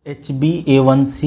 HbA1c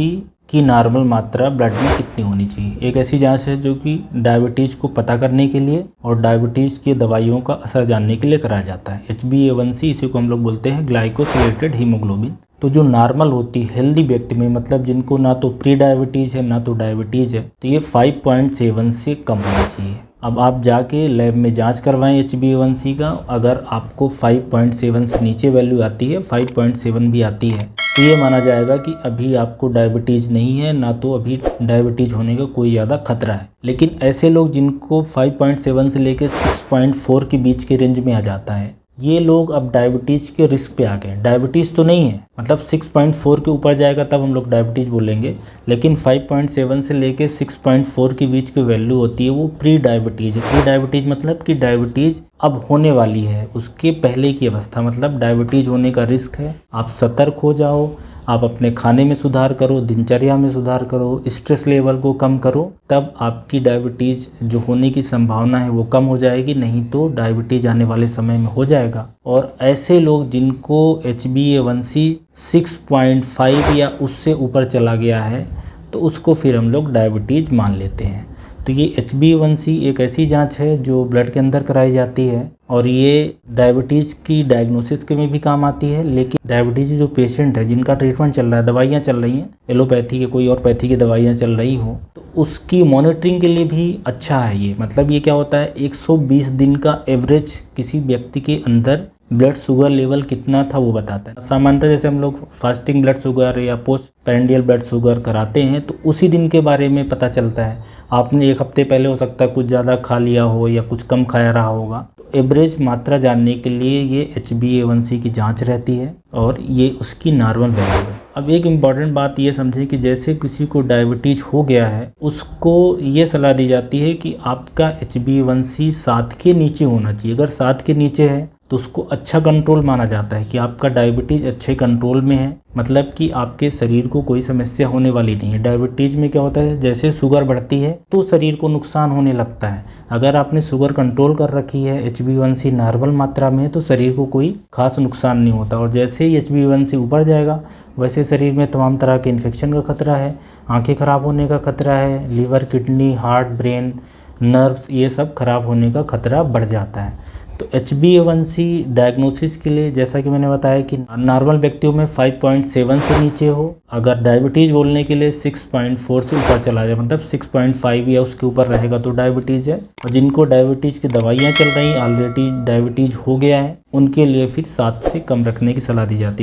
की normal मात्रा blood में कितनी होनी चाहिए। एक ऐसी जांच है जो कि डायबिटीज़ को पता करने के लिए और डायबिटीज़ की दवाइयों का असर जानने के लिए कराया जाता है। HbA1c इसी को हम लोग बोलते हैं ग्लाइकोसिलेटेड हीमोग्लोबिन। तो जो नॉर्मल होती है हेल्दी व्यक्ति में, मतलब जिनको ना तो प्री डायबिटीज़ है ना तो डायबिटीज़ है, तो ये 5.7 से कम होना चाहिए। अब आप जाके लैब में जांच करवाएं HbA1c का, अगर आपको 5.7 से नीचे वैल्यू आती है, 5.7 भी आती है, तो ये माना जाएगा कि अभी आपको डायबिटीज़ नहीं है, ना तो अभी डायबिटीज़ होने का कोई ज़्यादा खतरा है। लेकिन ऐसे लोग जिनको 5.7 से लेकर 6.4 के बीच के रेंज में आ जाता है, ये लोग अब डायबिटीज़ के रिस्क पे आ गए। डायबिटीज़ तो नहीं है, मतलब 6.4 के ऊपर जाएगा तब हम लोग डायबिटीज़ बोलेंगे, लेकिन 5.7 से लेके 6.4 के बीच की वैल्यू होती है वो प्री डायबिटीज़ है। प्री डायबिटीज़ मतलब कि डायबिटीज़ अब होने वाली है, उसके पहले की अवस्था, मतलब डायबिटीज़ होने का रिस्क है। आप सतर्क हो जाओ, आप अपने खाने में सुधार करो, दिनचर्या में सुधार करो, स्ट्रेस लेवल को कम करो, तब आपकी डायबिटीज़ जो होने की संभावना है वो कम हो जाएगी, नहीं तो डायबिटीज़ आने वाले समय में हो जाएगा। और ऐसे लोग जिनको HbA1c 6.5 या उससे ऊपर चला गया है, तो उसको फिर हम लोग डायबिटीज़ मान लेते हैं। तो ये HbA1c एक ऐसी जांच है जो ब्लड के अंदर कराई जाती है और ये डायबिटीज़ की डायग्नोसिस के में भी काम आती है। लेकिन डायबिटीज़ जो पेशेंट है, जिनका ट्रीटमेंट चल रहा है, दवाइयाँ चल रही हैं, एलोपैथी के कोई और पैथी की दवाइयाँ चल रही हो, तो उसकी मॉनिटरिंग के लिए भी अच्छा है ये। मतलब ये क्या होता है, 120 दिन का एवरेज किसी व्यक्ति के अंदर ब्लड शुगर लेवल कितना था वो बताता है। सामान्यतः जैसे हम लोग फास्टिंग ब्लड शुगर या पोस्ट पेरेंडियल ब्लड शुगर कराते हैं तो उसी दिन के बारे में पता चलता है। आपने एक हफ्ते पहले हो सकता है कुछ ज़्यादा खा लिया हो या कुछ कम खाया रहा होगा, तो एवरेज मात्रा जानने के लिए ये HbA1c की जांच रहती है और ये उसकी नॉर्मल वैल्यू है। अब एक इम्पॉर्टेंट बात ये समझें कि जैसे किसी को डायबिटीज़ हो गया है, उसको ये सलाह दी जाती है कि आपका HbA1c 7 के नीचे होना चाहिए। अगर 7 के नीचे है तो उसको अच्छा कंट्रोल माना जाता है कि आपका डायबिटीज़ अच्छे कंट्रोल में है, मतलब कि आपके शरीर को कोई समस्या होने वाली नहीं है। डायबिटीज़ में क्या होता है, जैसे शुगर बढ़ती है तो शरीर को नुकसान होने लगता है। अगर आपने शुगर कंट्रोल कर रखी है, HbA1c नॉर्मल मात्रा में है, तो शरीर को कोई खास नुकसान नहीं होता। और जैसे ही HbA1c ऊपर जाएगा वैसे शरीर में तमाम तरह के इन्फेक्शन का खतरा है, आँखें खराब होने का खतरा है, liver, kidney, heart, brain, nerves, ये सब खराब होने का खतरा बढ़ जाता है। तो HbA1c डायग्नोसिस के लिए जैसा कि मैंने बताया कि नॉर्मल व्यक्तियों में 5.7 से नीचे हो, अगर डायबिटीज़ बोलने के लिए 6.4 से ऊपर चला जाए, मतलब 6.5 या उसके ऊपर रहेगा तो डायबिटीज़ है। और जिनको डायबिटीज़ की दवाइयाँ चल रही, ऑलरेडी डायबिटीज़ हो गया है, उनके लिए फिर 7 से कम रखने की सलाह दी जाती है।